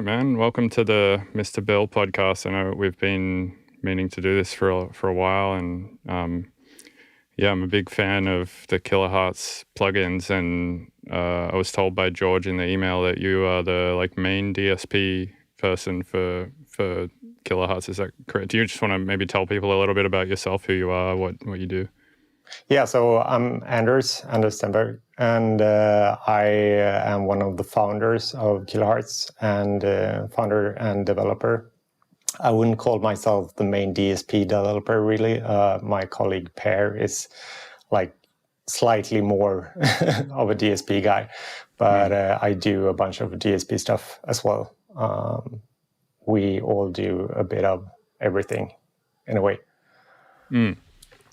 man. Welcome to the Mr. Bill podcast. I know we've been meaning to do this for a while, and I'm a big fan of the Kilohearts plugins. And I was told by George in the email that you are the main DSP person for Kilohearts. Is that correct? Do you just want to maybe tell people a little bit about yourself, who you are, what you do? Yeah, so I'm Anders Stenberg, and I am one of the founders of Kilohearts and founder and developer. I wouldn't call myself the main DSP developer, really. My colleague Per is slightly more of a DSP guy, but I do a bunch of DSP stuff as well. We all do a bit of everything in a way.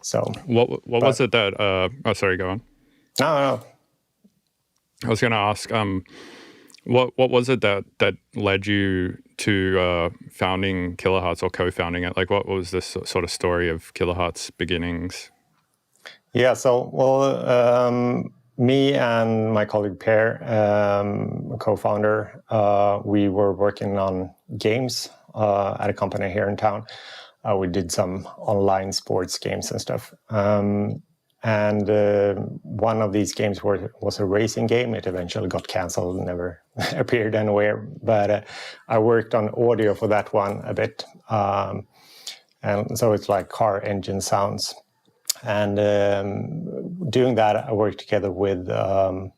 So what was it that sorry, go on. No. I was going to ask what was it that led you to founding Kilohearts or co-founding it? What was this sort of story of Kilohearts beginnings? Yeah, so me and my colleague Per, co-founder, we were working on games at a company here in town. We did some online sports games and stuff. And one of these games was a racing game. It eventually got canceled, never appeared anywhere. But I worked on audio for that one a bit. And so it's like car engine sounds. And doing that, I worked together with a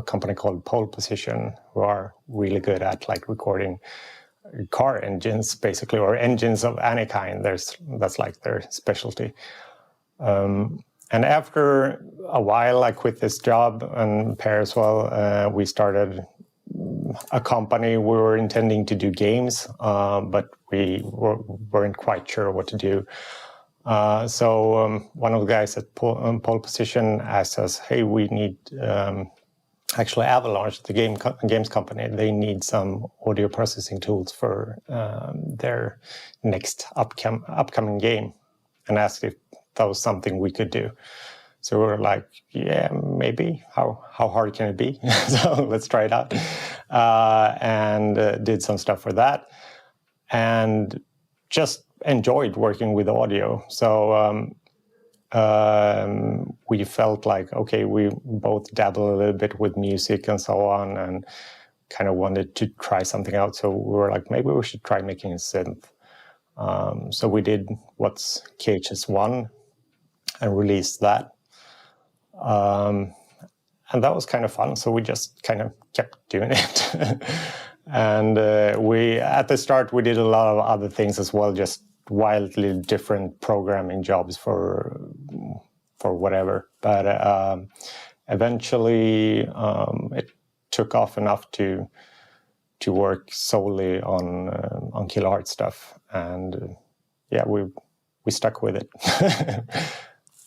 company called Pole Position, who are really good at recording car engines, basically, or engines of any kind. That's their specialty. And after a while, I quit this job, and Per as well. We started a company. We were intending to do games, but we weren't quite sure what to do. So one of the guys at Pole Position asked us, "Hey, we need." Actually, Avalanche, the games company, they need some audio processing tools for their next upcoming game, and asked if that was something we could do. So we were like, yeah, maybe. How hard can it be? So let's try it out. And did some stuff for that, and just enjoyed working with audio. So we felt like, okay, we both dabble a little bit with music and so on, and kind of wanted to try something out. So we were like, maybe we should try making a synth. So we did what's KHS1 and released that. And that was kind of fun. So we just kind of kept doing it. And at the start, we did a lot of other things as well, just wildly different programming jobs for whatever, but eventually it took off enough to work solely on Kilohearts stuff, and we stuck with it.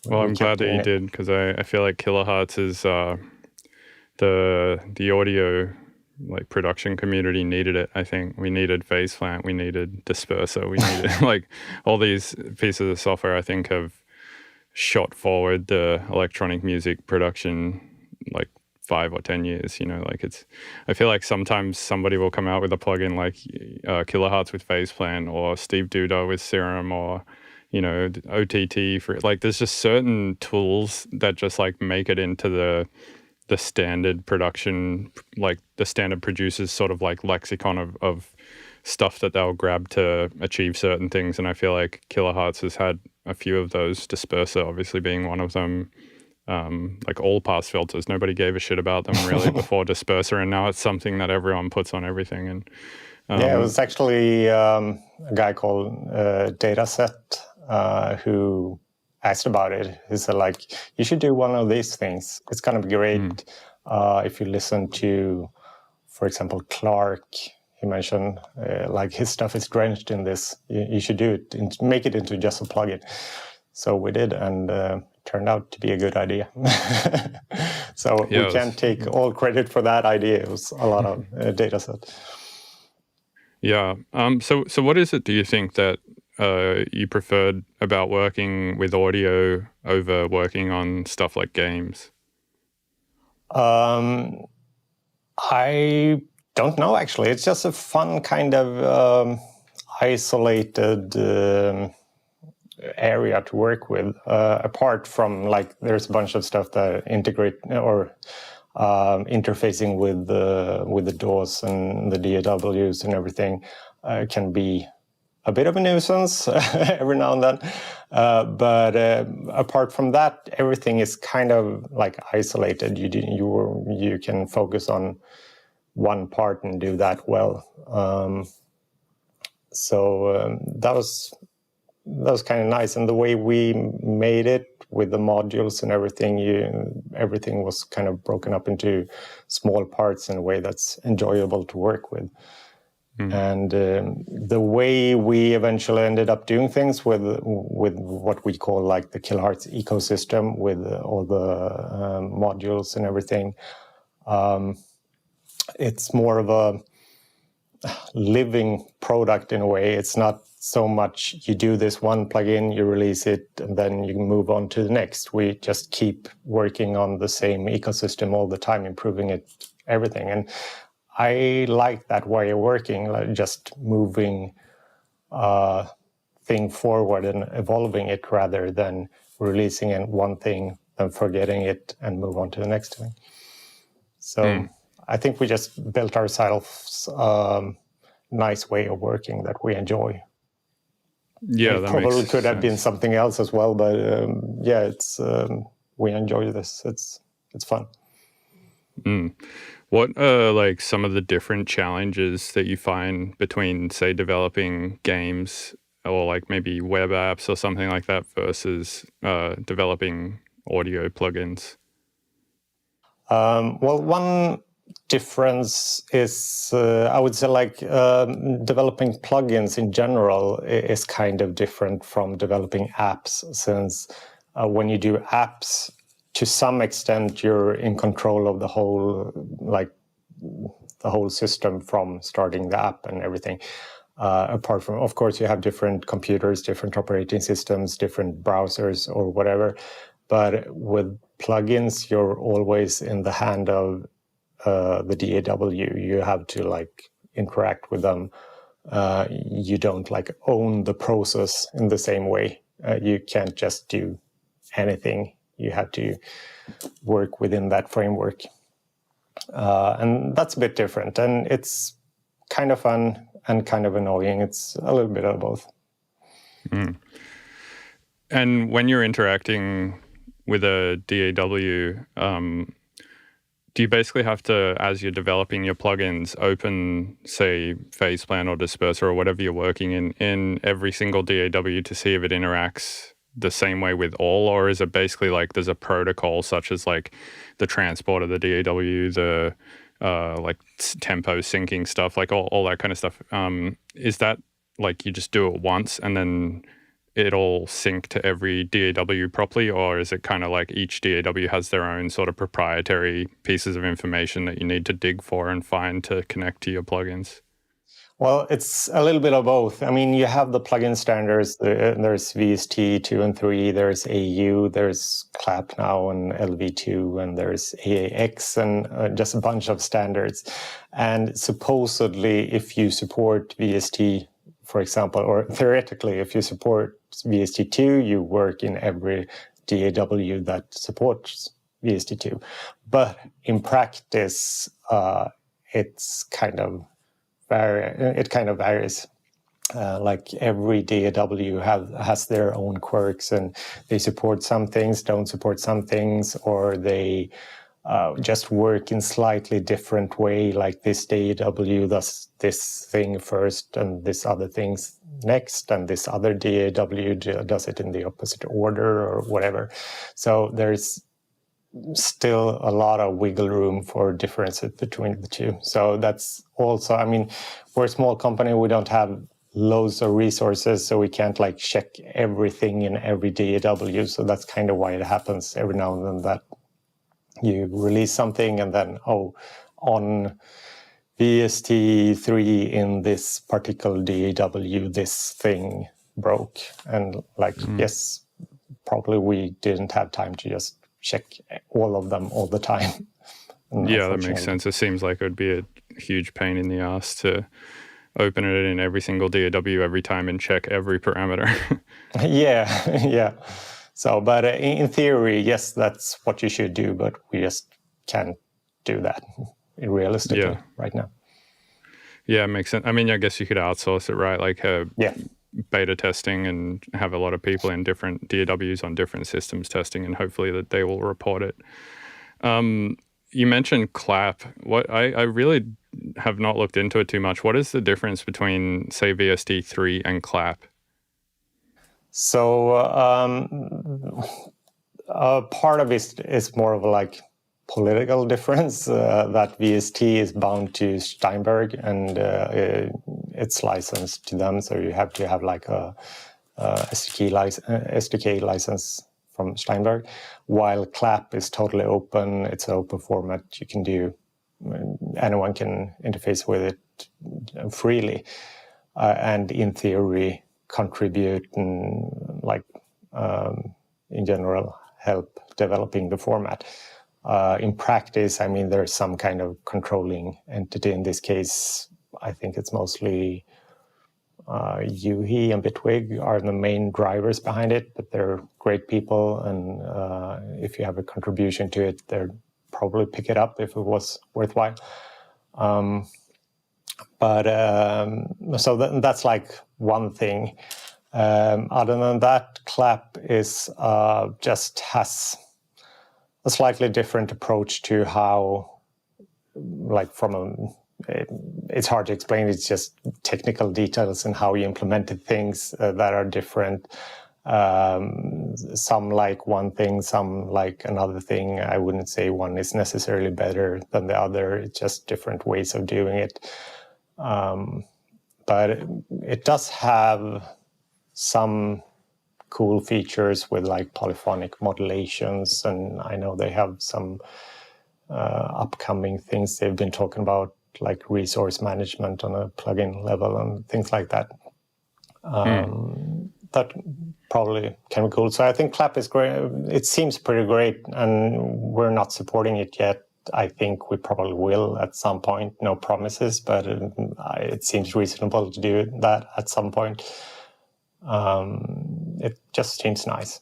Well, I'm glad that you did, because I feel like Kilohearts is the audio production community needed it. I think we needed phase plant, we needed disperser, we needed all these pieces of software. I think have shot forward the electronic music production 5 or 10 years. I feel like sometimes somebody will come out with a plugin like Kilohearts with phase plant, or Steve Duda with Serum, or OTT for there's just certain tools that just make it into the standard production, the standard producers sort of lexicon of stuff that they'll grab to achieve certain things. And I feel like Kilohearts has had a few of those, disperser obviously being one of them. All pass filters, nobody gave a shit about them really before disperser, and now it's something that everyone puts on everything. And it was actually a guy called Dataset who asked about it. He said, you should do one of these things. It's going to be great. If you listen to, for example, Clark, he mentioned his stuff is drenched in this. You should do it and make it into just a plugin. So we did, and turned out to be a good idea. So we can't take all credit for that idea. It was a lot of data set. Yeah. So what is it, do you think, that you preferred about working with audio over working on stuff like games? I don't know, actually. It's just a fun kind of isolated area to work with. Apart from, like, there's a bunch of stuff that integrate or interfacing with the DAWs and the DAWs and everything can be a bit of a nuisance every now and then. But apart from that, everything is kind of like isolated. You can focus on one part and do that well. So that was kind of nice. And the way we made it with the modules and everything, everything was kind of broken up into small parts in a way that's enjoyable to work with. And the way we eventually ended up doing things with what we call like the Kilohearts ecosystem, with all the modules and everything, it's more of a living product in a way. It's not so much you do this one plugin, you release it, and then you move on to the next. We just keep working on the same ecosystem all the time, improving it, everything. And I like that way of working, like just moving thing forward and evolving it rather than releasing one thing and forgetting it and move on to the next thing. So I think we just built ourselves a nice way of working that we enjoy. Yeah, it that probably makes could have sense. been something else as well, but yeah, it's we enjoy this. It's fun. What are like some of the different challenges that you find between, say, developing games or like maybe web apps or something like that versus developing audio plugins? Well, one difference is, I would say, like developing plugins in general is kind of different from developing apps, since when you do apps, to some extent, you're in control of the whole system from starting the app and everything. Apart from, of course, you have different computers, different operating systems, different browsers or whatever. But with plugins, you're always in the hand of the DAW. You have to like interact with them. You don't like own the process in the same way. You can't just do anything. You have to work within that framework. And that's a bit different. And it's kind of fun and kind of annoying. It's a little bit of both. And when you're interacting with a DAW, do you basically have to, as you're developing your plugins, open, say, phase plan or disperser or whatever you're working in every single DAW to see if it interacts the same way with all? Or is it basically like there's a protocol such as like the transport of the DAW, the like tempo syncing stuff, like all that kind of stuff? Is that like you just do it once and then it'll sync to every DAW properly, or is it kind of like each DAW has their own sort of proprietary pieces of information that you need to dig for and find to connect to your plugins? Well, it's a little bit of both. I mean, you have the plugin standards. There's VST 2 and 3, there's AU, there's CLAP now and LV2, and there's AAX, and just a bunch of standards. And supposedly, if you support VST, for example, or theoretically, if you support VST2, you work in every DAW that supports VST2. But in practice, it's kind of varies. Like every DAW has their own quirks, and they support some things, don't support some things, or they just work in slightly different way. Like this DAW does this thing first and this other things next, and this other DAW does it in the opposite order or whatever. So there's still a lot of wiggle room for differences between the two. So that's also, I mean, we're a small company, we don't have loads of resources, so we can't like check everything in every DAW. So that's kind of why it happens every now and then that you release something and then, on VST3 in this particular DAW, this thing broke. And like, yes, probably we didn't have time to just check all of them all the time. Yeah, that makes sense. It seems like it would be huge pain in the ass to open it in every single DAW every time and check every parameter. Yeah. So, but in theory, yes, that's what you should do, but we just can't do that realistically right now. Yeah, it makes sense. I mean, I guess you could outsource it, right? Like beta testing and have a lot of people in different DAWs on different systems testing, and hopefully that they will report it. You mentioned clap. What I really have not looked into it too much. What is the difference between, say, VST3 and clap? So part of it is more of like political difference, that VST is bound to Stenberg and it's licensed to them. So you have to have like a SDK license from Stenberg, while clap is totally open. It's an open format. You can do, anyone can interface with it freely, and in theory contribute and in general help developing the format. In practice, I mean, there's some kind of controlling entity. In this case, I think it's mostly Yuhi and Bitwig are the main drivers behind it, but they're great people, and if you have a contribution to it, they'd probably pick it up if it was worthwhile. So that's like one thing. Other than that, clap is just has a slightly different approach to how, like it's hard to explain. It's just technical details and how you implemented things that are different. Some like one thing, some like another thing. I wouldn't say one is necessarily better than the other. It's just different ways of doing it. But it does have some cool features with like polyphonic modulations, and I know they have some upcoming things they've been talking about, like resource management on a plugin level and things like that. That probably can be cool. So I think clap is great. It seems pretty great, and we're not supporting it yet. I think we probably will at some point. No promises, but it seems reasonable to do that at some point. It just seems nice.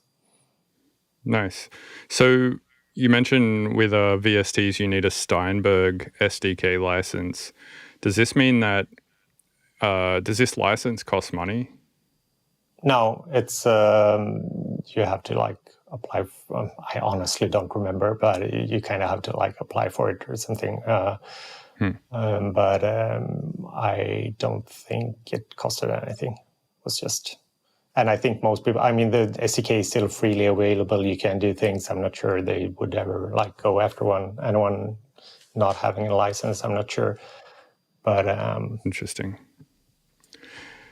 Nice. So you mentioned with VSTs you need a Stenberg SDK license. Does this mean that does this license cost money? No, it's you have to like apply. I honestly don't remember, but you kind of have to like apply for it or something. But I don't think it costed anything. It was just, and I think most people. I mean, the SDK is still freely available. You can do things. I'm not sure they would ever like go after anyone not having a license. I'm not sure, but interesting.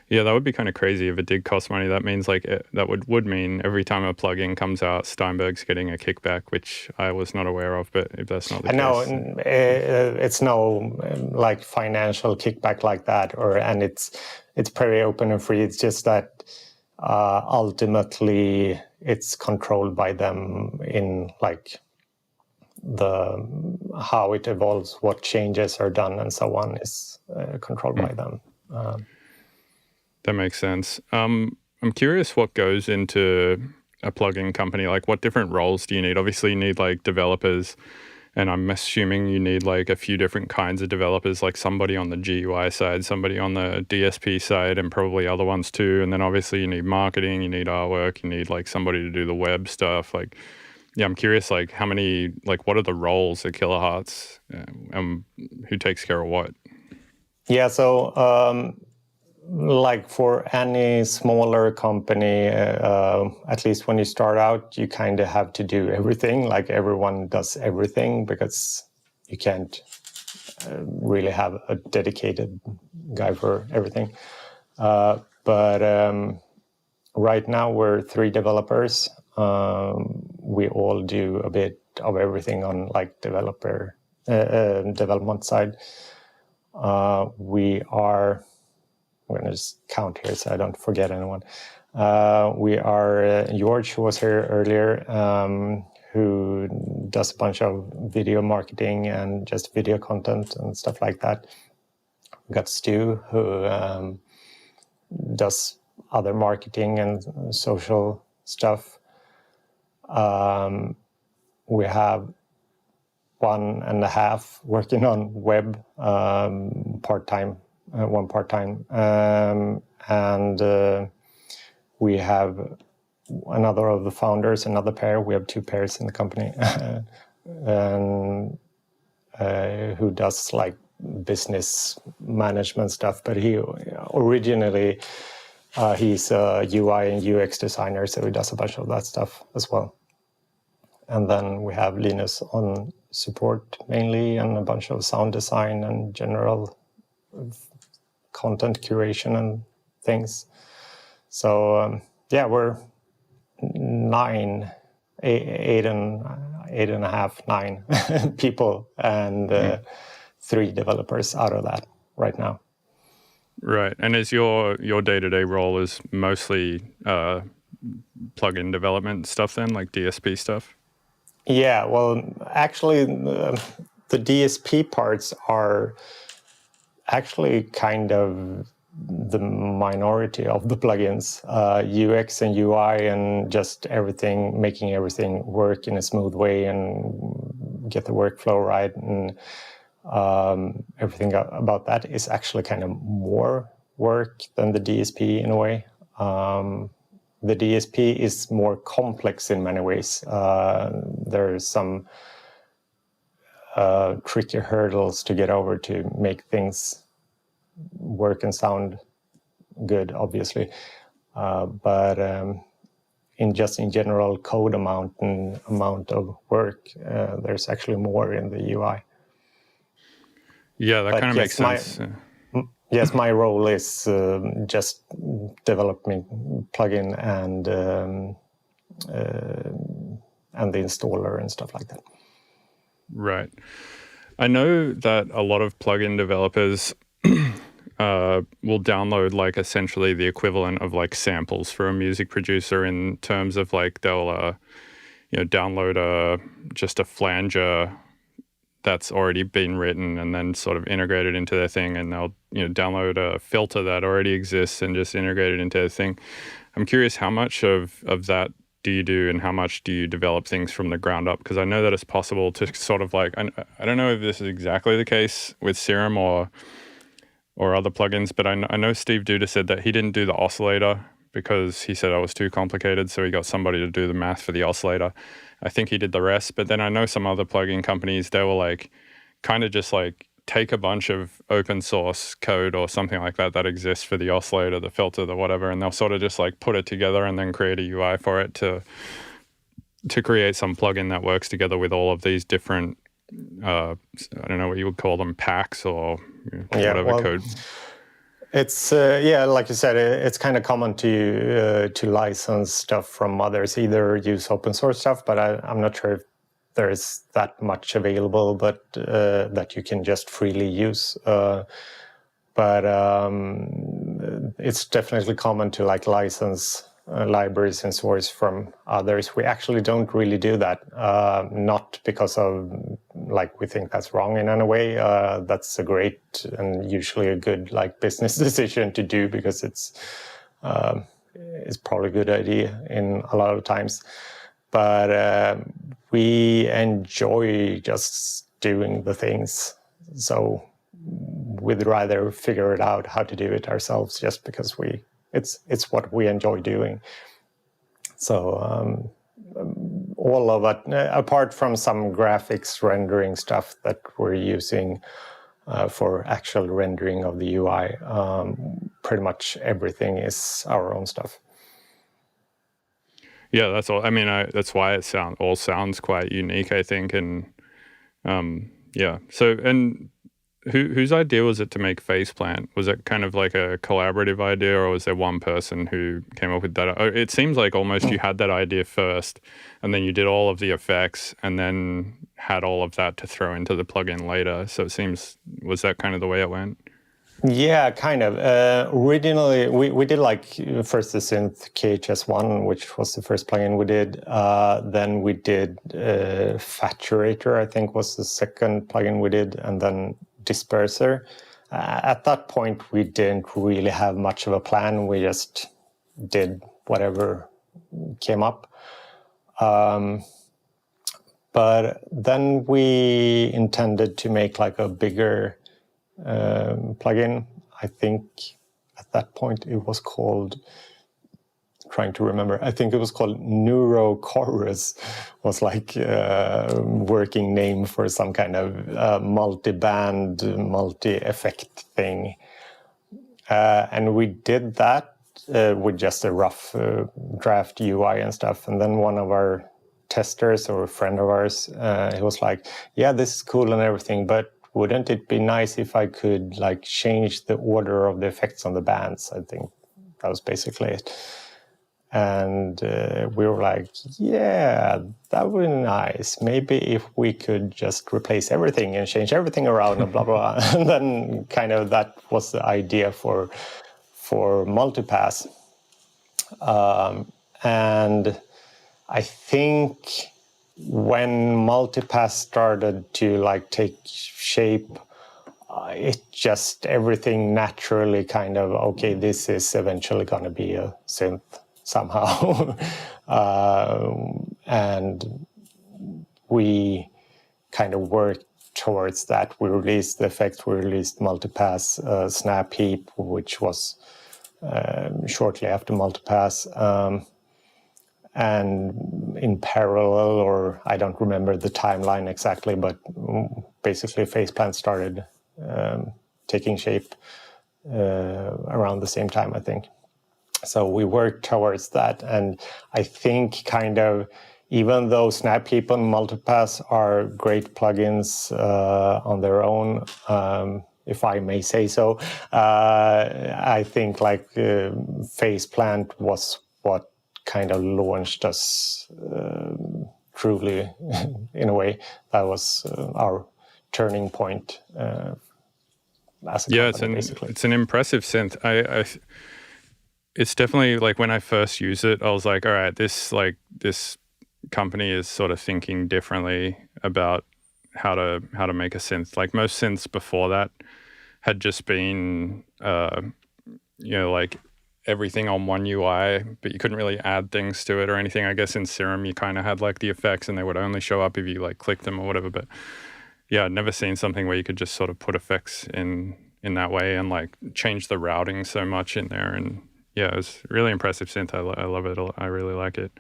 Yeah, that would be kind of crazy if it did cost money. That means like that would mean every time a plugin comes out, Stenberg's getting a kickback, which I was not aware of. But if that's not the case, no, it's no like financial kickback like that, and it's pretty open and free. It's just that ultimately it's controlled by them in like how it evolves, what changes are done, and so on is controlled by them. That makes sense. I'm curious what goes into a plugin company. Like, what different roles do you need? Obviously, you need like developers, and I'm assuming you need like a few different kinds of developers, like somebody on the GUI side, somebody on the DSP side, and probably other ones too. And then obviously you need marketing, you need artwork, you need like somebody to do the web stuff. Like, yeah, I'm curious, like how many, like what are the roles at Kilohearts, and who takes care of what? Yeah, so like for any smaller company, at least when you start out, you kind of have to do everything. Like everyone does everything because you can't really have a dedicated guy for everything. But right now we're 3 developers. We all do a bit of everything on like development side. I'm going to just count here so I don't forget anyone. We are George, who was here earlier, who does a bunch of video marketing and just video content and stuff like that. We got Stu, who does other marketing and social stuff. We have 1.5 working on web, part-time, one part-time. And we have another of the founders, another pair. We have 2 pairs in the company, and who does like business management stuff. But he originally, he's a UI and UX designer, so he does a bunch of that stuff as well. And then we have Linus on support mainly, and a bunch of sound design and general content curation and things. So yeah, we're 9, 8.5, 9 people, and 3 developers out of that right now. Right. And is your day-to-day role is mostly plugin development stuff then, like DSP stuff? Yeah, well, actually, the DSP parts are actually kind of the minority of the plugins. UX and UI and just everything, making everything work in a smooth way and get the workflow right, and everything about that is actually kind of more work than the DSP in a way. The DSP is more complex in many ways. There are some tricky hurdles to get over to make things work and sound good, obviously. But in general code amount and amount of work, there's actually more in the UI. Yeah, that kind of makes sense. Yes, my role is just developing plugin and the installer and stuff like that. Right. I know that a lot of plugin developers will download like essentially the equivalent of like samples for a music producer, in terms of like they'll download just a flanger that's already been written and then sort of integrate it into their thing, and they'll download a filter that already exists and just integrate it into their thing. I'm curious, how much of that do you do, and how much do you develop things from the ground up? Because I know that it's possible to sort of like, I don't know if this is exactly the case with Serum or other plugins, but I know Steve Duda said that he didn't do the oscillator because he said it was too complicated, so he got somebody to do the math for the oscillator. I think he did the rest, but then I know some other plugin companies, they will like kind of just like take a bunch of open source code or something like that exists for the oscillator, the filter, the whatever, and they'll sort of just like put it together and then create a UI for it to create some plugin that works together with all of these different, I don't know what you would call them, packs or whatever code. It's like you said, it's kind of common to license stuff from others. Either use open source stuff, but I'm not sure if there's that much available, but that you can just freely use. But it's definitely common to like license libraries and source from others. We actually don't really do that, not because of like we think that's wrong in any way. That's a great and usually a good like business decision to do, because it's probably a good idea in a lot of times. But we enjoy just doing the things, so we'd rather figure it out how to do it ourselves, just because it's what we enjoy doing. So all of it, apart from some graphics rendering stuff that we're using for actual rendering of the UI, pretty much everything is our own stuff. Yeah, that's all. I mean, that's why it all sounds quite unique, I think. And yeah, so, and whose idea was it to make Faceplant? Was it kind of like a collaborative idea, or was there one person who came up with that? It seems like almost you had that idea first, and then you did all of the effects, and then had all of that to throw into the plugin later. So it seems, was that kind of the way it went? Yeah, kind of. Originally, we did like first the synth KHS1, which was the first plugin we did. Then we did Faturator, I think was the second plugin we did, and then Disperser. At that point, we didn't really have much of a plan. We just did whatever came up. But then we intended to make like a bigger plugin. I think at that point it was called, trying to remember, I think it was called Neurochorus, was like a working name for some kind of multi-band, multi-effect thing. And we did that with just a rough draft UI and stuff. And then one of our testers, or a friend of ours, he was like, yeah, this is cool and everything, but wouldn't it be nice if I could like change the order of the effects on the bands? I think that was basically it. And we were like, yeah, that would be nice. Maybe if we could just replace everything and change everything around and blah, blah, blah. And then kind of that was the idea for multipass. And I think when multipass started to like take shape, it just everything naturally kind of, okay, this is eventually going to be a synth somehow. And we kind of worked towards that. We released the effect, we released multipass, snap heap, which was shortly after multipass. And in parallel, or I don't remember the timeline exactly, but basically Faceplant started taking shape around the same time, I think. So we worked towards that. And I think kind of, even though Snap Heap and Multipass are great plugins on their own, if I may say so, I think like Faceplant was what kind of launched us truly in a way. That was our turning point as a company, basically. It's an impressive synth. It's definitely like when I first used it, I was like, all right, this company is sort of thinking differently about how to make a synth. Like most synths before that had just been like everything on one UI, but you couldn't really add things to it or anything. I guess in Serum you kind of had like the effects and they would only show up if you like click them or whatever. But yeah, I'd never seen something where you could just sort of put effects in that way and like change the routing so much in there. And yeah, it was really impressive synth. I love it. I really like it.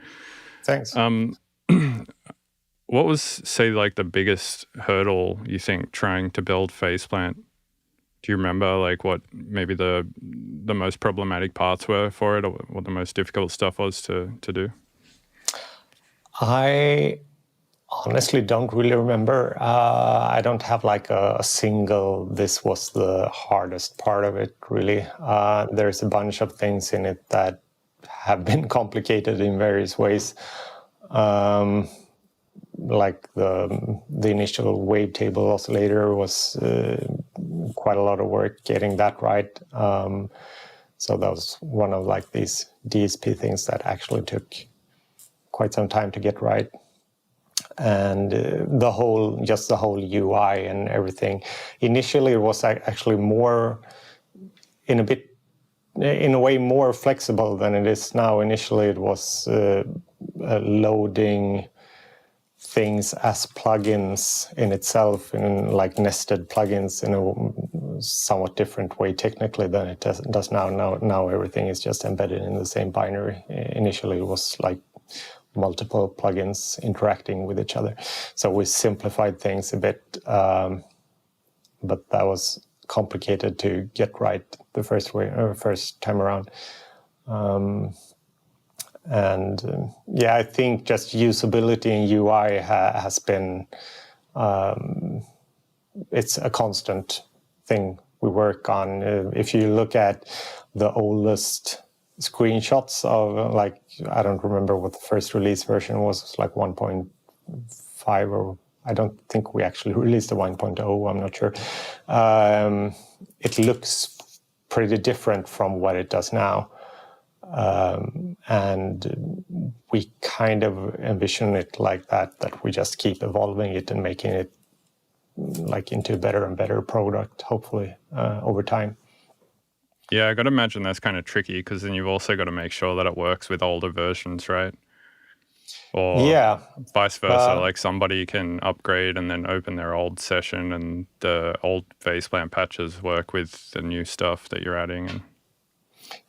Thanks. What was, say, like the biggest hurdle you think trying to build Faceplant? Do you remember like what maybe the most problematic parts were for it, or what the most difficult stuff was to do? I honestly don't really remember. I don't have like a single, this was the hardest part of it, really. There's a bunch of things in it that have been complicated in various ways. Like the initial wavetable oscillator was quite a lot of work getting that right. So that was one of like these DSP things that actually took quite some time to get right. And the whole UI and everything. Initially, it was actually more, in a way, more flexible than it is now. Initially, it was loading things as plugins in itself, in like nested plugins in a somewhat different way technically than it does now. Now everything is just embedded in the same binary. Initially, it was like multiple plugins interacting with each other. So we simplified things a bit, but that was complicated to get right the first time around. Yeah, I think just usability in UI has been, it's a constant thing we work on. If you look at the oldest screenshots of like, I don't remember what the first release version was, like 1.5 or I don't think we actually released the 1.0. I'm not sure. It looks pretty different from what it does now. And we kind of envision it like that we just keep evolving it and making it like into a better and better product, hopefully, over time. Yeah, I got to imagine that's kind of tricky, because then you've also got to make sure that it works with older versions, right? Or Yeah, vice versa, like somebody can upgrade and then open their old session and the old faceplant patches work with the new stuff that you're adding. And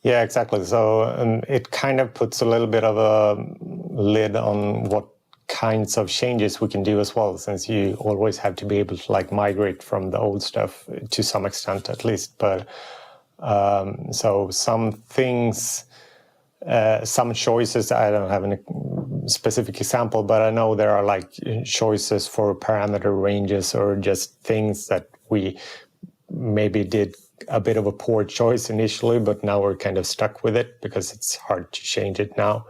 yeah, exactly. So it kind of puts a little bit of a lid on what kinds of changes we can do as well, since you always have to be able to like migrate from the old stuff to some extent at least. But so some things, some choices, I don't have any specific example, but I know there are like choices for parameter ranges or just things that we maybe did a bit of a poor choice initially, but now we're kind of stuck with it because it's hard to change it now.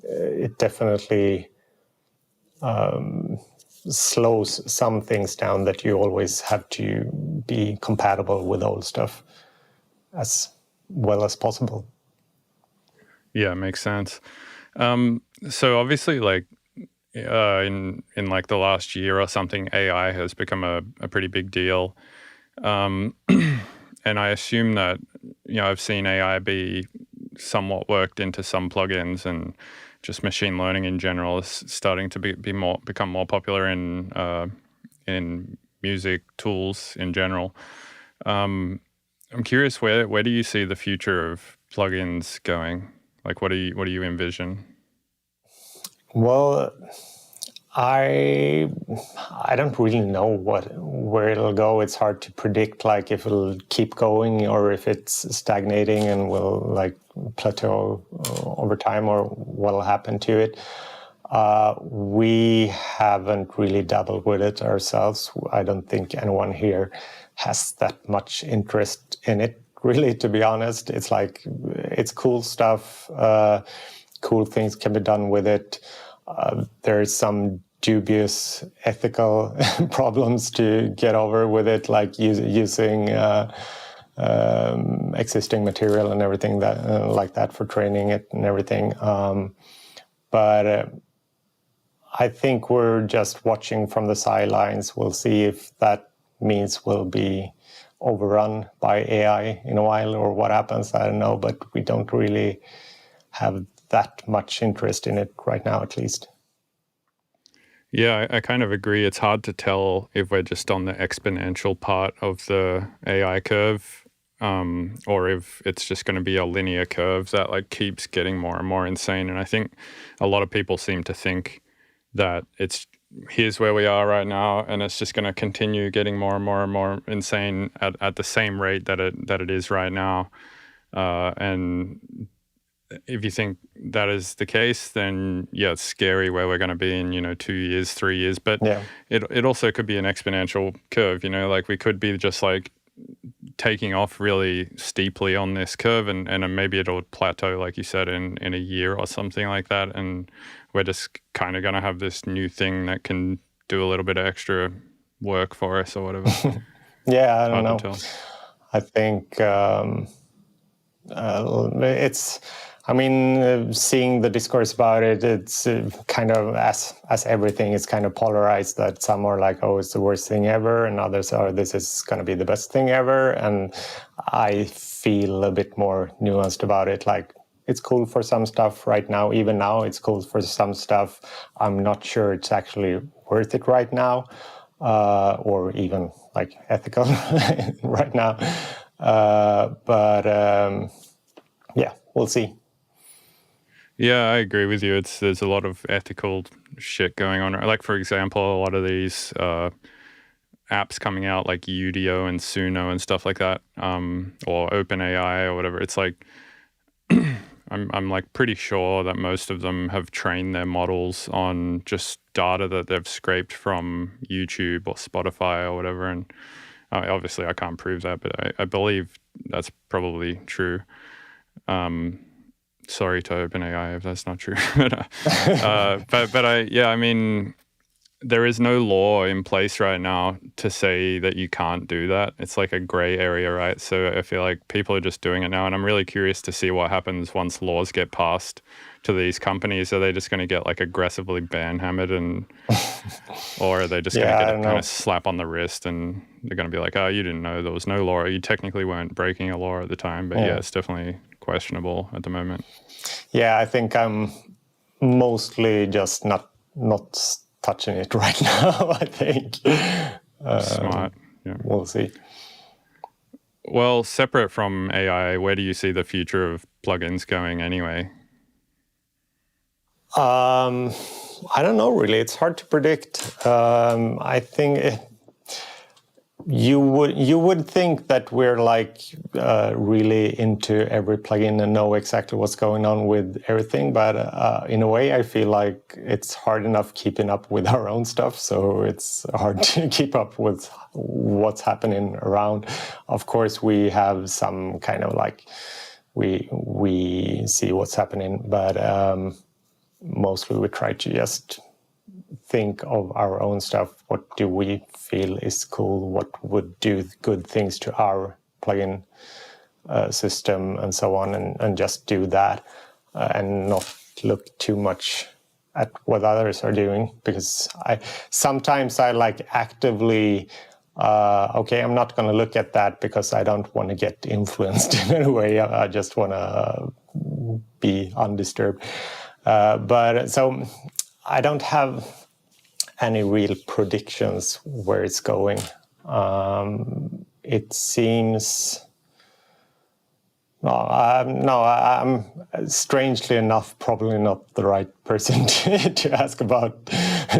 It definitely slows some things down that you always have to be compatible with old stuff as well as possible. yeah, it makes sense. So obviously, like in like the last year or something, AI has become a pretty big deal. And I assume that, I've seen AI be somewhat worked into some plugins, and just machine learning in general is starting to become more popular in music tools in general. I'm curious, where do you see the future of plugins going? Like, what do you envision? Well, I don't really know where it'll go. It's hard to predict, like if it'll keep going or if it's stagnating and will like plateau over time, or what'll happen to it. We haven't really dabbled with it ourselves. I don't think anyone here has that much interest in it, really, to be honest. It's like, it's cool stuff. Cool things can be done with it. There's some dubious ethical problems to get over with it, like using existing material and everything that like that for training it and everything. But I think we're just watching from the sidelines. We'll see if that means we'll be overrun by AI in a while or what happens. I don't know, but we don't really have that much interest in it right now, at least. Yeah, I kind of agree. It's hard to tell if we're just on the exponential part of the AI curve, or if it's just going to be a linear curve that like keeps getting more and more insane. And I think a lot of people seem to think that here's where we are right now, and it's just going to continue getting more and more and more insane at the same rate that it is right now. And if you think that is the case, then yeah, it's scary where we're going to be in 2 years, 3 years. But yeah, it also could be an exponential curve. Like we could be just like taking off really steeply on this curve, and maybe it'll plateau, like you said, in a year or something like that, and we're just kind of going to have this new thing that can do a little bit of extra work for us or whatever. yeah, I don't Hard to know. tell. I think it's. I mean, seeing the discourse about it, it's kind of as everything is kind of polarized. That some are like, "Oh, it's the worst thing ever," and others are, "This is going to be the best thing ever." And I feel a bit more nuanced about it. Like, it's cool for some stuff right now. Even now, it's cool for some stuff. I'm not sure it's actually worth it right now, or even like ethical right now. But yeah, we'll see. Yeah, I agree with you. There's a lot of ethical shit going on. Like, for example, a lot of these apps coming out like Udio and Suno and stuff like that, or OpenAI or whatever. It's like I'm like pretty sure that most of them have trained their models on just data that they've scraped from YouTube or Spotify or whatever. And obviously, I can't prove that, but I believe that's probably true. Sorry to OpenAI if that's not true. I mean, there is no law in place right now to say that you can't do that. It's like a gray area, right? So I feel like people are just doing it now, and I'm really curious to see what happens once laws get passed to these companies. Are they just going to get like aggressively ban-hammered, or are they just going to get a kind of slap on the wrist, and they're going to be like, oh, you didn't know there was no law. You technically weren't breaking a law at the time, but yeah, it's definitely questionable at the moment. Yeah, I think I'm mostly just not touching it right now, I think. Smart. Yeah. We'll see. Well, separate from AI, where do you see the future of plugins going anyway? I don't know, really. It's hard to predict. I think you would think that we're like really into every plugin and know exactly what's going on with everything, but in a way I feel like it's hard enough keeping up with our own stuff, so it's hard to keep up with what's happening around. Of course we have some kind of like we see what's happening, but mostly we try to just think of our own stuff. What do we feel is cool? What would do good things to our plugin system and so on, and just do that and not look too much at what others are doing, because sometimes I like actively okay, I'm not going to look at that because I don't want to get influenced in any way. I just want to be undisturbed. But so I don't have any real predictions where it's going. It seems... I'm strangely enough probably not the right person to ask about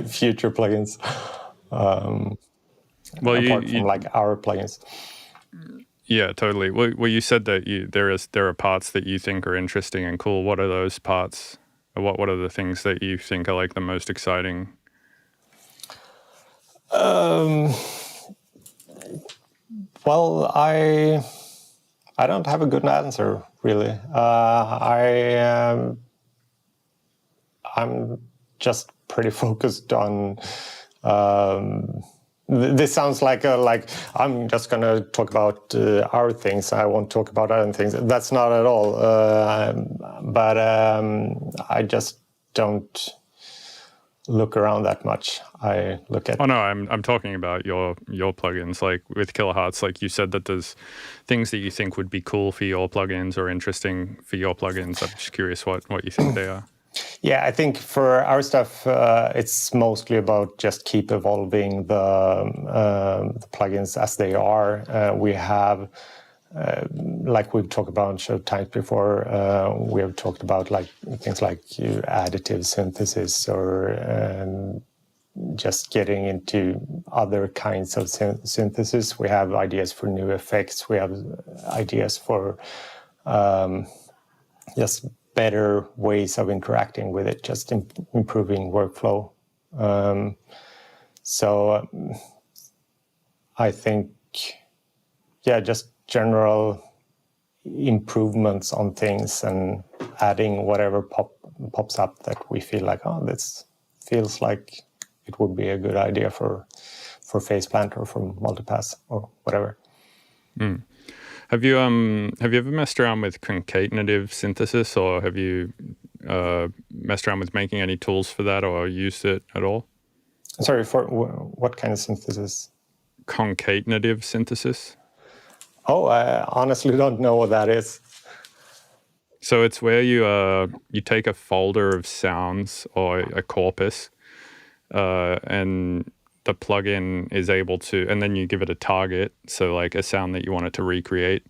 future plugins. Apart from like our plugins. Yeah, totally. Well, you said that there are parts that you think are interesting and cool. What are those parts? What are the things that you think are like the most exciting? Well, I don't have a good answer, really. I'm just pretty focused on... this sounds like I'm just going to talk about our things. I won't talk about other things. That's not at all. But I just don't look around that much. I look at... Oh no, I'm talking about your plugins. Like with Kilohearts, like you said that there's things that you think would be cool for your plugins or interesting for your plugins. I'm just curious what you think they are. Yeah, I think for our stuff, it's mostly about just keep evolving the plugins as they are. We have, like we've talked about show times before, we have talked about like things like additive synthesis or just getting into other kinds of synthesis. We have ideas for new effects. We have ideas for just better ways of interacting with it, just improving workflow. So I think, yeah, just general improvements on things and adding whatever pops up that we feel like, oh, this feels like it would be a good idea for Faceplant or for Multipass or whatever. Mm. Have you ever messed around with concatenative synthesis, or have you messed around with making any tools for that, or used it at all? Sorry, for what kind of synthesis? Concatenative synthesis. Oh, I honestly don't know what that is. So it's where you take a folder of sounds or a corpus, and the plugin is able to, and then you give it a target, so like a sound that you want it to recreate,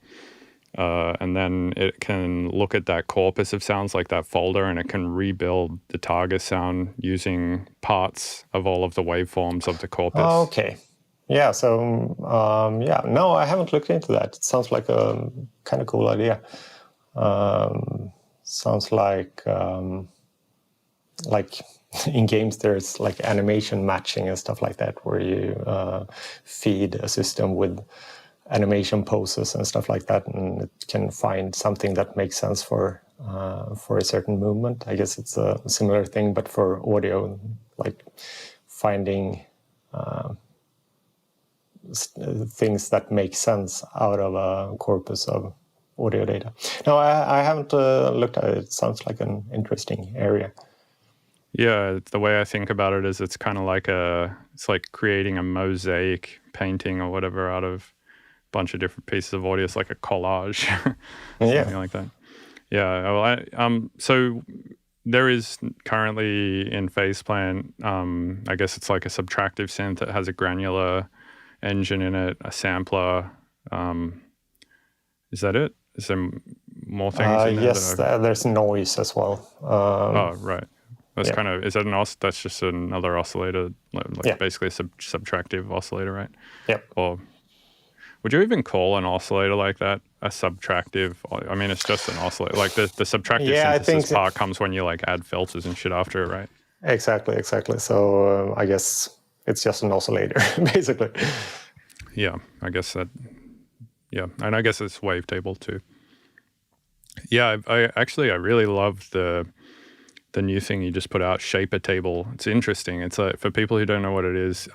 and then it can look at that corpus of sounds, like that folder, and it can rebuild the target sound using parts of all of the waveforms of the corpus. Oh, okay. Yeah, so, yeah, no, I haven't looked into that. It sounds like a kind of cool idea. Sounds like in games there's like animation matching and stuff like that, where you feed a system with animation poses and stuff like that, and it can find something that makes sense for for a certain movement. I guess it's a similar thing, but for audio, like finding things that make sense out of a corpus of audio data. No, I haven't looked at it. It sounds like an interesting area. Yeah, the way I think about it is it's kind of like it's like creating a mosaic painting or whatever out of a bunch of different pieces of audio. It's like a collage, something like that. Yeah, well, so there is currently in Faceplant, I guess it's like a subtractive synth that has a granular engine in it, a sampler. Is that it? Is there more things in there? Yes, there's noise as well. Oh, right. That's kind of, is that that's just another oscillator, like basically a subtractive oscillator, right? Yep. Or would you even call an oscillator like that a subtractive? I mean, it's just an oscillator. Like the subtractive synthesis part comes when you like add filters and shit after it, right? Exactly. So I guess it's just an oscillator, basically. Yeah, I guess that. Yeah, and I guess it's wavetable too. Yeah, I really love the new thing you just put out, Shaper Table. It's interesting. It's like, for people who don't know what it is,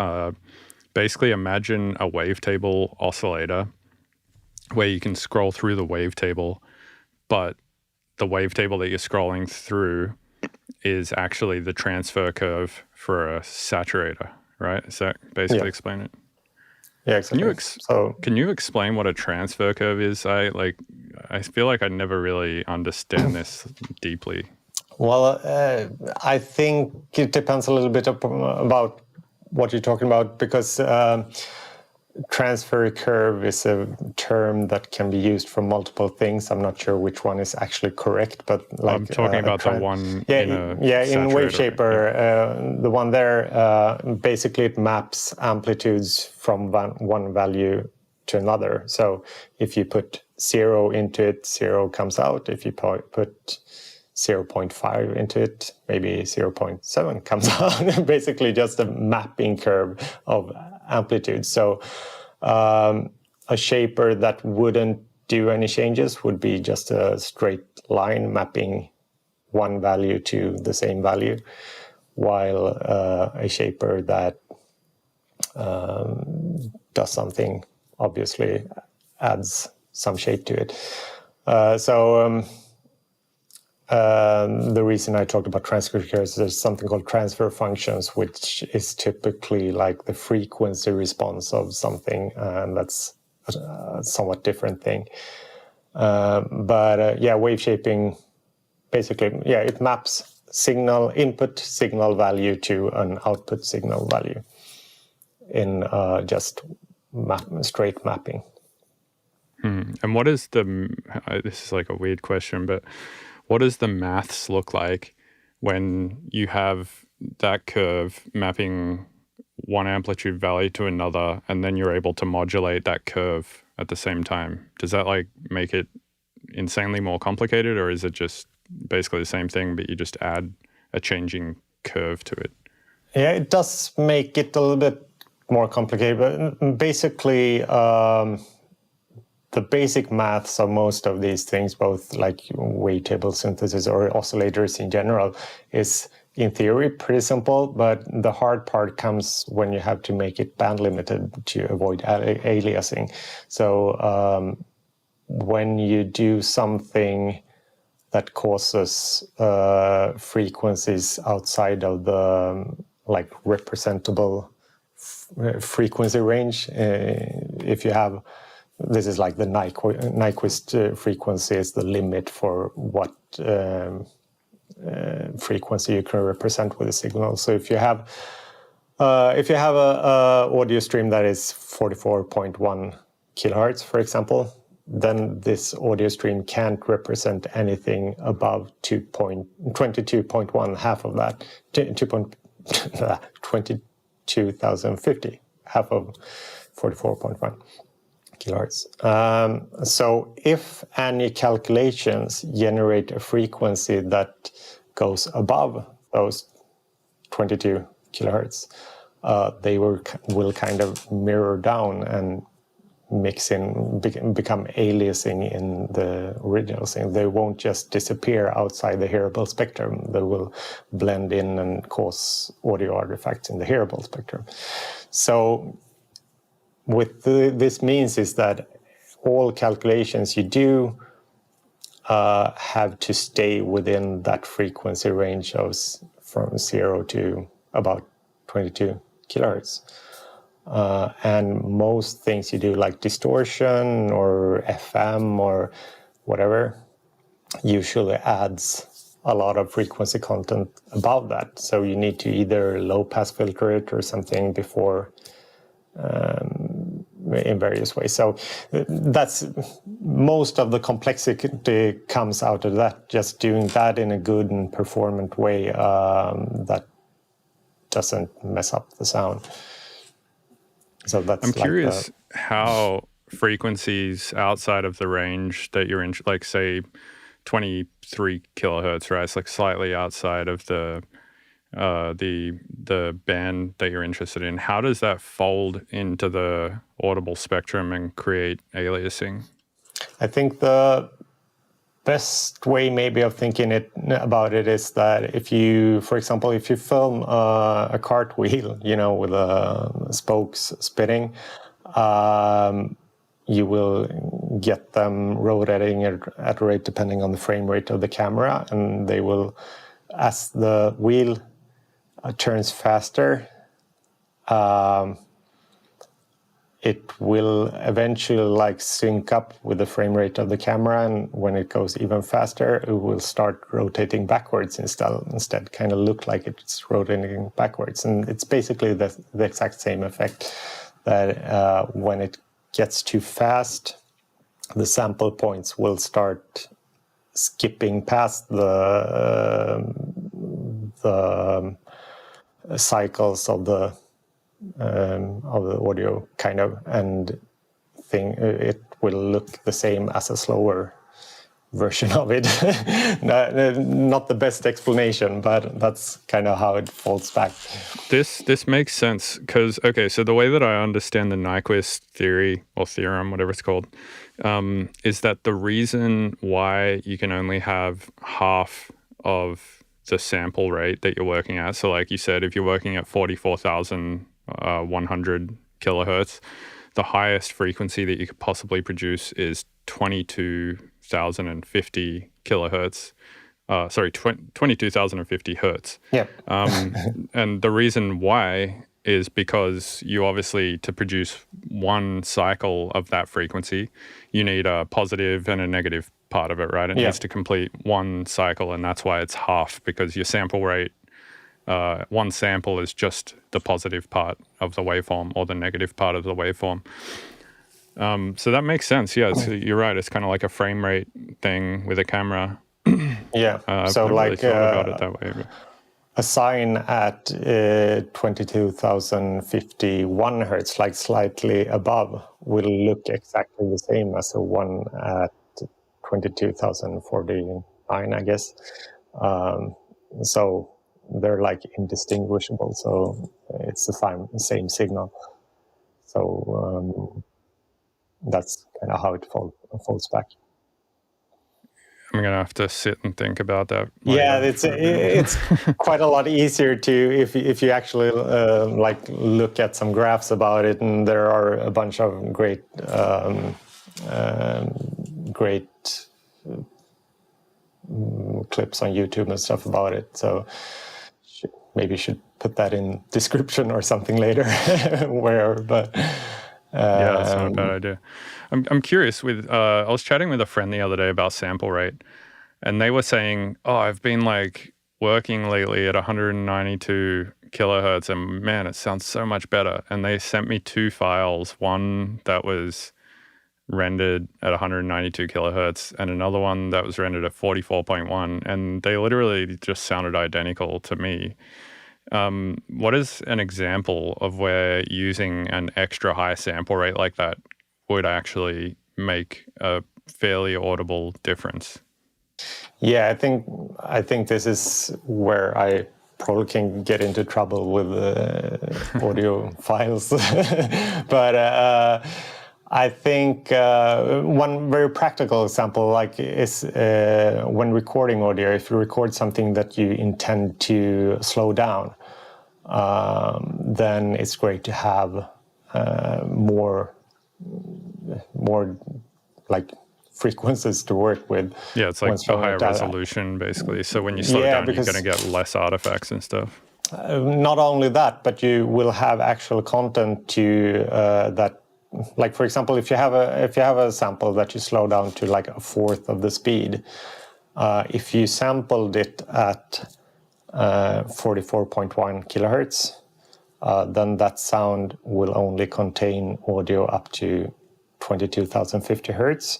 basically imagine a wavetable oscillator where you can scroll through the wavetable, but the wavetable that you're scrolling through is actually the transfer curve for a saturator, right? Is that basically explain it? Yeah, exactly. Can you explain what a transfer curve is? I feel like I never really understand this deeply. Well, I think it depends a little bit about what you're talking about, because transfer curve is a term that can be used for multiple things. I'm not sure which one is actually correct, but like I'm talking about the one in WaveShaper, the one there, basically it maps amplitudes from one value to another. So if you put 0 into it, 0 comes out. If you put 0.5 into it, maybe 0.7 comes out. Basically just a mapping curve of amplitude. So a shaper that wouldn't do any changes would be just a straight line mapping one value to the same value, while a shaper that does something obviously adds some shape to it. The reason I talked about transfer curves is there's something called transfer functions, which is typically like the frequency response of something, and that's a somewhat different thing. Wave shaping, basically, it maps input signal value to an output signal value in just straight mapping. And what is this is like a weird question, but what does the maths look like when you have that curve mapping one amplitude value to another, and then you're able to modulate that curve at the same time? Does that like make it insanely more complicated, or is it just basically the same thing, but you just add a changing curve to it? Yeah, it does make it a little bit more complicated, but basically the basic maths of most of these things, both like wavetable synthesis or oscillators in general, is in theory pretty simple, but the hard part comes when you have to make it band limited to avoid aliasing. So when you do something that causes frequencies outside of the like representable frequency range, if you have, this is like the Nyquist frequency is the limit for what frequency you can represent with a signal. So if you have a audio stream that is 44.1 kilohertz, for example, then this audio stream can't represent anything above 22.1, half of that, 22,050, half of 44.1 kilohertz. So if any calculations generate a frequency that goes above those 22 kilohertz, they will kind of mirror down and become aliasing in the original thing. They won't just disappear outside the hearable spectrum. They will blend in and cause audio artifacts in the hearable spectrum. So what this means is that all calculations you do have to stay within that frequency range of from 0 to about 22 kilohertz. And most things you do, like distortion or FM or whatever, usually adds a lot of frequency content above that. So you need to either low pass filter it or something before, in various ways. So that's most of the complexity comes out of that, just doing that in a good and performant way that doesn't mess up the sound. So that's I'm curious how frequencies outside of the range that you're in, like say 23 kilohertz, right? It's like slightly outside of the band that you're interested in. How does that fold into the audible spectrum and create aliasing? I think the best way maybe of thinking about it is that if you, for example, if you film a cartwheel, with spokes spinning, you will get them rotating at a rate depending on the frame rate of the camera, and they will, as the wheel turns faster, it will eventually sync up with the frame rate of the camera, and when it goes even faster, it will start rotating backwards instead kind of look like it's rotating backwards. And it's basically the exact same effect, that when it gets too fast, the sample points will start skipping past the cycles of the audio kind of, and it will look the same as a slower version of it. Not the best explanation, but that's kind of how it folds back. This makes sense because, okay, so the way that I understand the Nyquist theory or theorem, whatever it's called, is that the reason why you can only have half of the sample rate that you're working at, so like you said, if you're working at 44,100 kilohertz, the highest frequency that you could possibly produce is 22,050 kilohertz. 22,050 hertz. Yeah. And the reason why is because you obviously, to produce one cycle of that frequency, you need a positive and a negative part of it, right? It needs to complete one cycle, and that's why it's half, because your sample rate, one sample is just the positive part of the waveform or the negative part of the waveform. So that makes sense. Yeah, you're right. It's kind of like a frame rate thing with a camera. Yeah. So I've never really thought about it that way. But. A sign at 22,051 hertz, like slightly above, will look exactly the same as the one at 22,049, I guess. So they're indistinguishable. So it's the same signal. So that's kind of how it folds back. I'm gonna have to sit and think about that. Yeah, it's quite a lot easier to if you actually look at some graphs about it, and there are a bunch of great clips on YouTube and stuff about it. So maybe should put that in description or something later, wherever. But yeah, that's not a bad idea. I'm curious. I was chatting with a friend the other day about sample rate, and they were saying, "Oh, I've been working lately at 192 kilohertz, and man, it sounds so much better." And they sent me two files: one that was rendered at 192 kilohertz, and another one that was rendered at 44.1, and they literally just sounded identical to me. What is an example of where using an extra high sample rate like that would actually make a fairly audible difference? Yeah, I think this is where I probably can get into trouble with audio files. But I think one very practical example, like, is when recording audio. If you record something that you intend to slow down, then it's great to have more like frequencies to work with. Yeah, it's like a higher resolution, basically. So when you slow down, you're going to get less artifacts and stuff. Not only that, but you will have actual content to that. Like, for example, if you have a sample that you slow down to like a fourth of the speed, if you sampled it at 44.1 kilohertz, then that sound will only contain audio up to 22,050 hertz.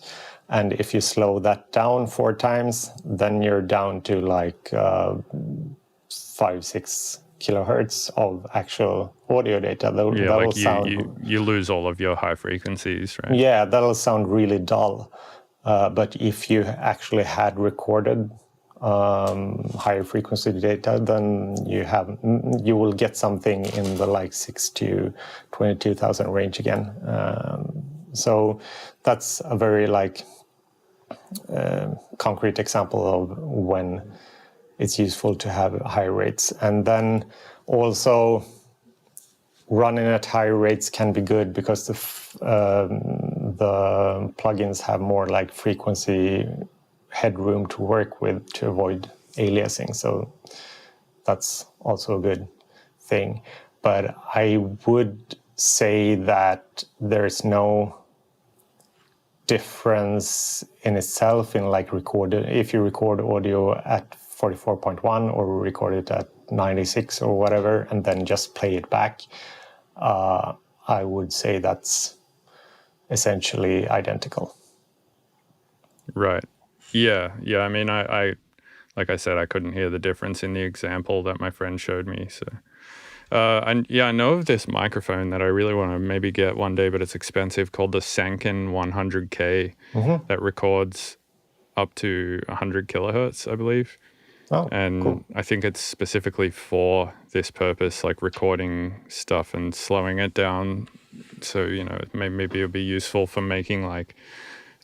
And if you slow that down 4 times, then you're down to like 5-6 kilohertz of actual audio data. You lose all of your high frequencies, right? Yeah, that'll sound really dull. But if you actually had recorded higher frequency data, then you will get something in the like 6 to 22,000 range again. So that's a very like concrete example of when it's useful to have high rates. And then also running at high rates can be good because the plugins have more like frequency headroom to work with to avoid aliasing. So that's also a good thing. But I would say that there's no difference in itself in like if you record audio at 44.1 or record it at 96 or whatever and then just play it back. I would say that's essentially identical. Right. Yeah. I mean, I like I said, I couldn't hear the difference in the example that my friend showed me. So, and yeah, I know of this microphone that I really want to maybe get one day, but it's expensive, called the Sanken 100K that records up to 100 kilohertz, I believe. Oh, and cool. I think it's specifically for this purpose, like recording stuff and slowing it down. So, maybe it'll be useful for making like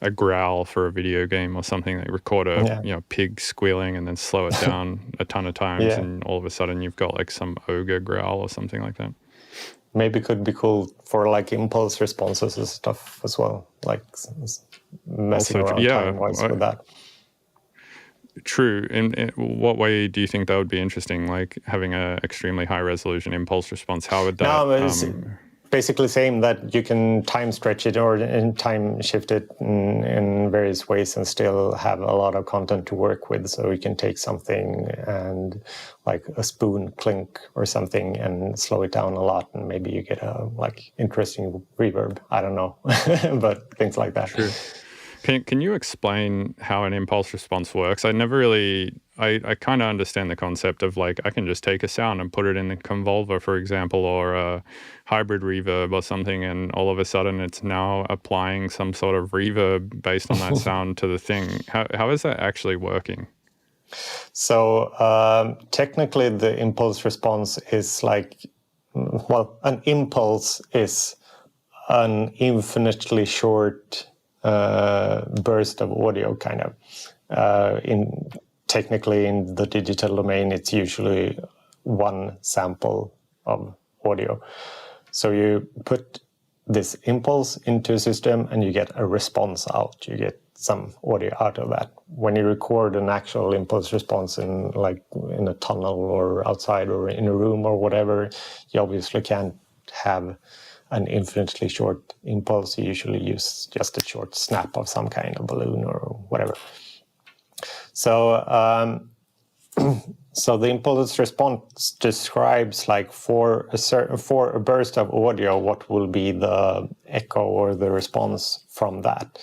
a growl for a video game or something. Like record a pig squealing and then slow it down a ton of times, and all of a sudden you've got like some ogre growl or something like that. Maybe could be cool for like impulse responses and stuff as well, like messing around time-wise with that. True. In what way do you think that would be interesting? Like having a extremely high resolution impulse response? How would that? No, it's basically saying that you can time stretch it or time shift it in various ways and still have a lot of content to work with. So you can take something and like a spoon clink or something and slow it down a lot, and maybe you get a like interesting reverb. I don't know, but things like that. True. Can you explain how an impulse response works? I never really, I kind of understand the concept of like, I can just take a sound and put it in a convolver, for example, or a hybrid reverb or something, and all of a sudden it's now applying some sort of reverb based on that sound to the thing. How is that actually working? So technically the impulse response is like, well, an impulse is an infinitely short burst of audio, kind of. Technically in the digital domain, it's usually one sample of audio. So you put this impulse into a system and you get a response out. You get some audio out of that. When you record an actual impulse response in a tunnel or outside or in a room or whatever, you obviously can't have an infinitely short impulse. You usually use just a short snap of some kind of balloon or whatever. So, so the impulse response describes, like, for a burst of audio, what will be the echo or the response from that.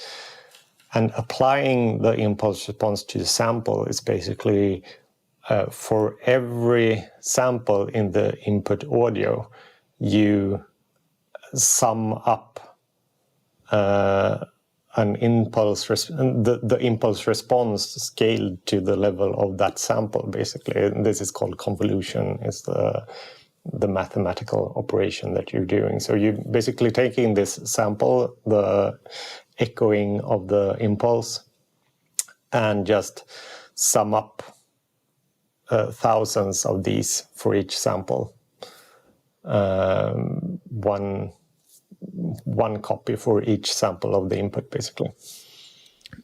And applying the impulse response to the sample is basically for every sample in the input audio, you sum up an impulse, the impulse response scaled to the level of that sample, basically. And this is called convolution, is the the mathematical operation that you're doing. So you're basically taking this sample, the echoing of the impulse, and just sum up thousands of these for each sample. One copy for each sample of the input, basically.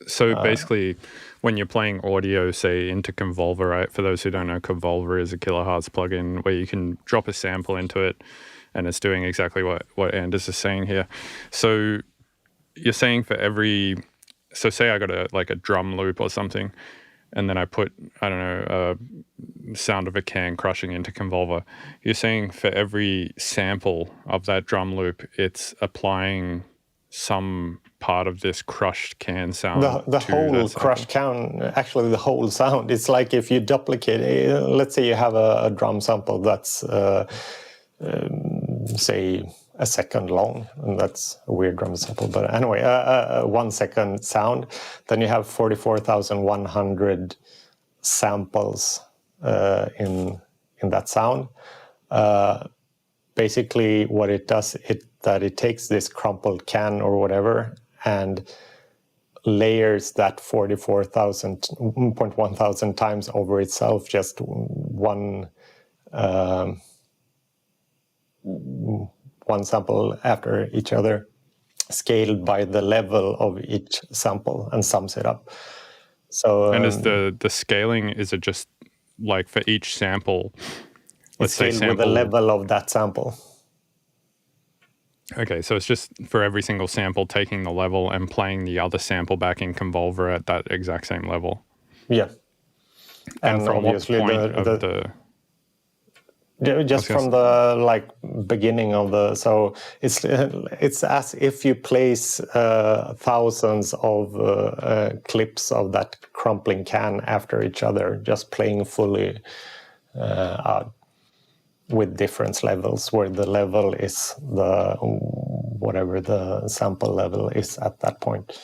So basically, when you're playing audio, say into Convolver, right? For those who don't know, Convolver is a Kilohearts plugin where you can drop a sample into it, and it's doing exactly what Anders is saying here. So you're saying for every, so say I got a drum loop or something, and then I put, I don't know, sound of a can crushing into Convolver. You're saying for every sample of that drum loop, it's applying some part of this crushed can sound. The whole crushed can, actually the whole sound. It's like if you duplicate, let's say you have a drum sample that's, say, a second long, and that's a weird drum sample, but anyway, 1 second sound, then you have 44,100 samples in that sound. Basically, what it does, it takes this crumpled can or whatever and layers that 44,000 times over itself, just one sample after each other, scaled by the level of each sample, and sums it up. So, and is the scaling, is it just like for each sample? Let's say sample with the level of that sample. Okay, so it's just for every single sample taking the level and playing the other sample back in Convolver at that exact same level. Yeah, and from obviously what point of the just from the beginning of the, so it's as if you place thousands of clips of that crumpling can after each other, just playing fully with different levels, where the level is whatever the sample level is at that point.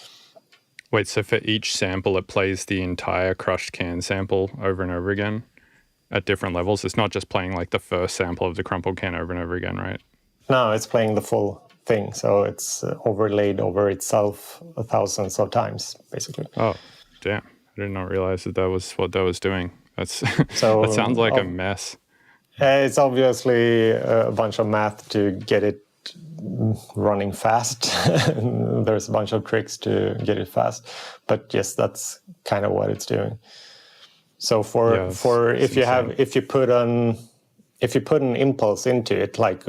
Wait, so for each sample it plays the entire crushed can sample over and over again at different levels? It's not just playing like the first sample of the crumpled can over and over again, right? No, it's playing the full thing, so it's overlaid over itself thousands of times, basically. Oh, damn. I did not realize that was what that was doing. That's so, that sounds like a mess. It's obviously a bunch of math to get it running fast. There's a bunch of tricks to get it fast, but yes, that's kind of what it's doing. So if you put an impulse into it, like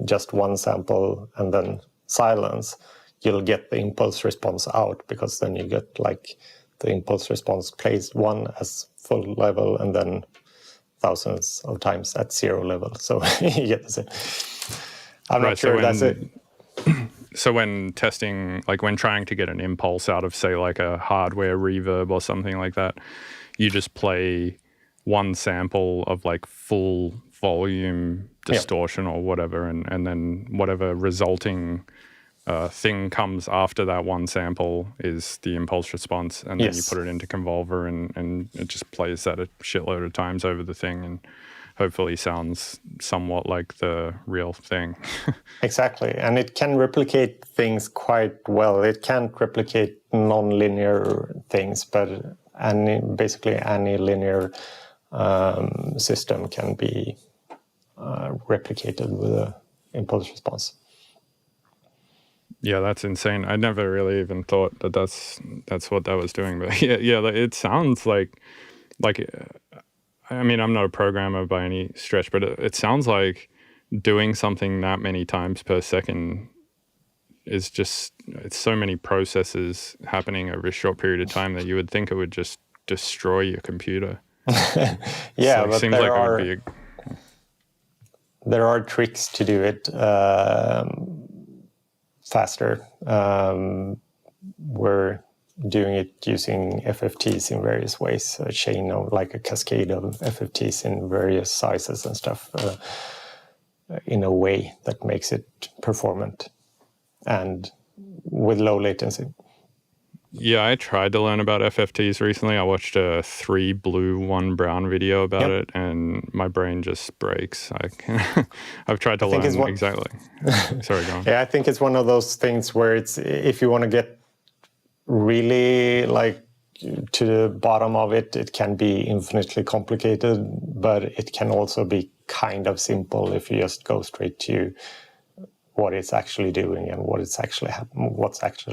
just one sample and then silence, you'll get the impulse response out, because then you get like the impulse response plays one as full level and then thousands of times at 0 level. So you get the same. I'm not sure that's it. So when testing, like when trying to get an impulse out of, say, like a hardware reverb or something like that, you just play one sample of like full volume distortion or whatever, and then whatever resulting thing comes after that one sample is the impulse response, and then you put it into Convolver and it just plays that a shitload of times over the thing and hopefully sounds somewhat like the real thing. Exactly, and it can replicate things quite well. It can't replicate non-linear things, but basically any linear system can be replicated with an impulse response. Yeah, that's insane. I never really even thought that that's what that was doing. But yeah, it sounds like I mean, I'm not a programmer by any stretch, but it sounds like doing something that many times per second is just, it's so many processes happening over a short period of time that you would think it would just destroy your computer. Yeah, but there are tricks to do it faster. We're doing it using FFTs in various ways, a chain of like a cascade of FFTs in various sizes and stuff, in a way that makes it performant and with low latency. Yeah, I tried to learn about FFTs recently. I watched a 3 blue, 1 brown video about Yep. it, and my brain just breaks. I've tried to I think it's learn one. exactly. Sorry, go on. Yeah, I think it's one of those things where it's, if you want to get really like to the bottom of it, it can be infinitely complicated, but it can also be kind of simple if you just go straight to what it's actually doing and what's actually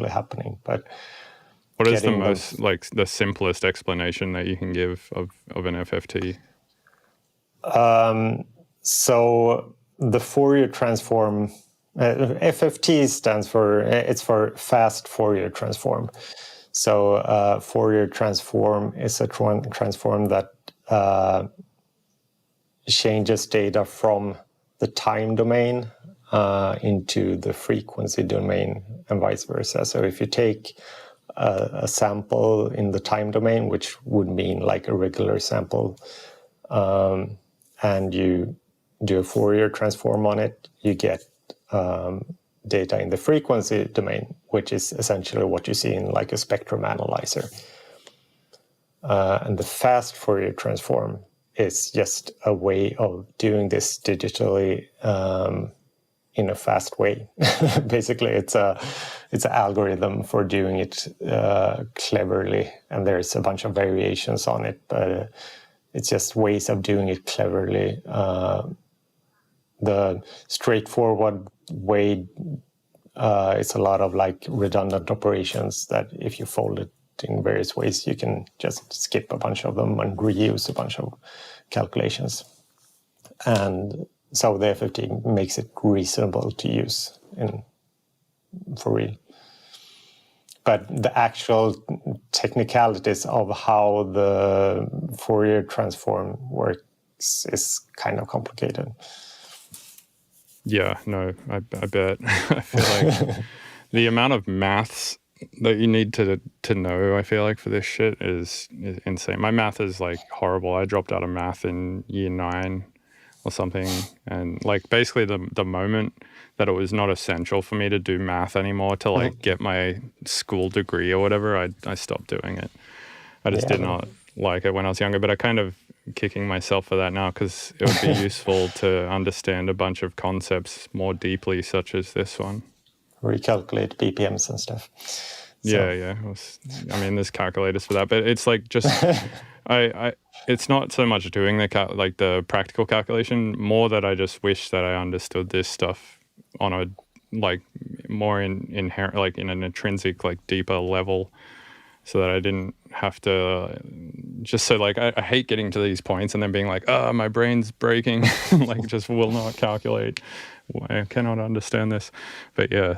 happening. But What is the getting them, most, like, the simplest explanation that you can give of an FFT? so the Fourier transform, FFT stands for, it's for fast Fourier transform. So Fourier transform is a transform that changes data from the time domain into the frequency domain and vice versa. So if you take a sample in the time domain, which would mean like a regular sample, and you do a Fourier transform on it, you get data in the frequency domain, which is essentially what you see in like a spectrum analyzer. And the fast Fourier transform is just a way of doing this digitally in a fast way. Basically, it's an algorithm for doing it cleverly, and there's a bunch of variations on it, but it's just ways of doing it cleverly. The straightforward way, it's a lot of like redundant operations that if you fold it in various ways, you can just skip a bunch of them and reuse a bunch of calculations. And so the FFT makes it reasonable to use for real. But the actual technicalities of how the Fourier transform works is kind of complicated. Yeah, no, I bet. I feel like the amount of maths that you need to know, I feel like, for this shit is insane. My math is like horrible. I dropped out of math in year 9 or something, and like basically the moment that it was not essential for me to do math anymore to like get my school degree or whatever, I stopped doing it. I just did not like it when I was younger, but I kind of kicking myself for that now because it would be useful to understand a bunch of concepts more deeply, such as this one. Recalculate BPMs and stuff. So. Yeah. I mean, there's calculators for that, but it's like just it's not so much doing the practical calculation, more that I just wish that I understood this stuff on a like more inherent, like in an intrinsic, like deeper level, so that I didn't have to just so like I hate getting to these points and then being like, oh, my brain's breaking, like just will not calculate. I cannot understand this. But yeah.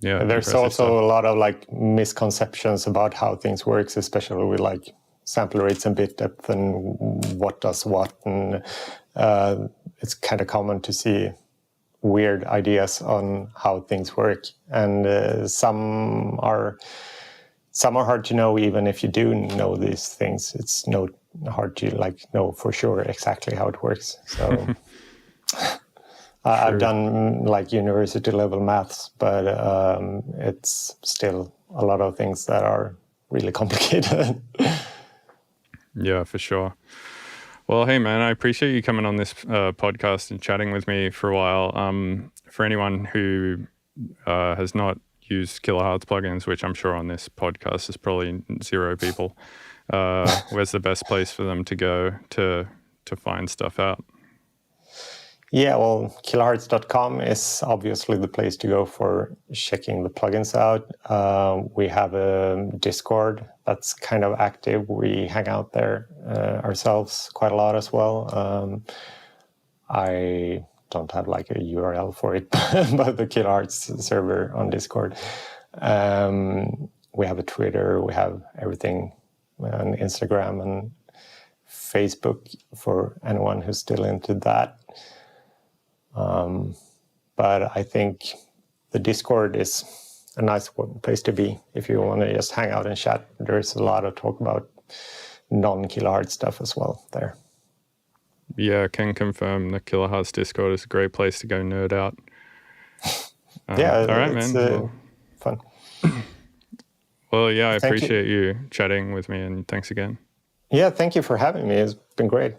There's also a lot of like misconceptions about how things works, especially with like sample rates and bit depth and what does what, and it's kind of common to see weird ideas on how things work, and some are hard to know even if you do know these things. It's hard to like know for sure exactly how it works. So. I've done like university level maths, but it's still a lot of things that are really complicated. Yeah, for sure. Well, hey man, I appreciate you coming on this podcast and chatting with me for a while. For anyone who has not used Kilohearts plugins, which I'm sure on this podcast is probably 0 people, where's the best place for them to go to find stuff out? Yeah, well, Kilohearts.com is obviously the place to go for checking the plugins out. We have a Discord that's kind of active. We hang out there ourselves quite a lot as well. I don't have like a URL for it, but the Kilohearts server on Discord. We have a Twitter, we have everything on Instagram and Facebook for anyone who's still into that. But I think the Discord is a nice place to be if you want to just hang out and chat. There's a lot of talk about non-Kilohearts stuff as well there. Yeah, I can confirm the Kilohearts Discord is a great place to go nerd out. Yeah, all right, man. Fun. Well, yeah, I Thank you. appreciate you chatting with me, and thanks again. Yeah, thank you for having me. It's been great.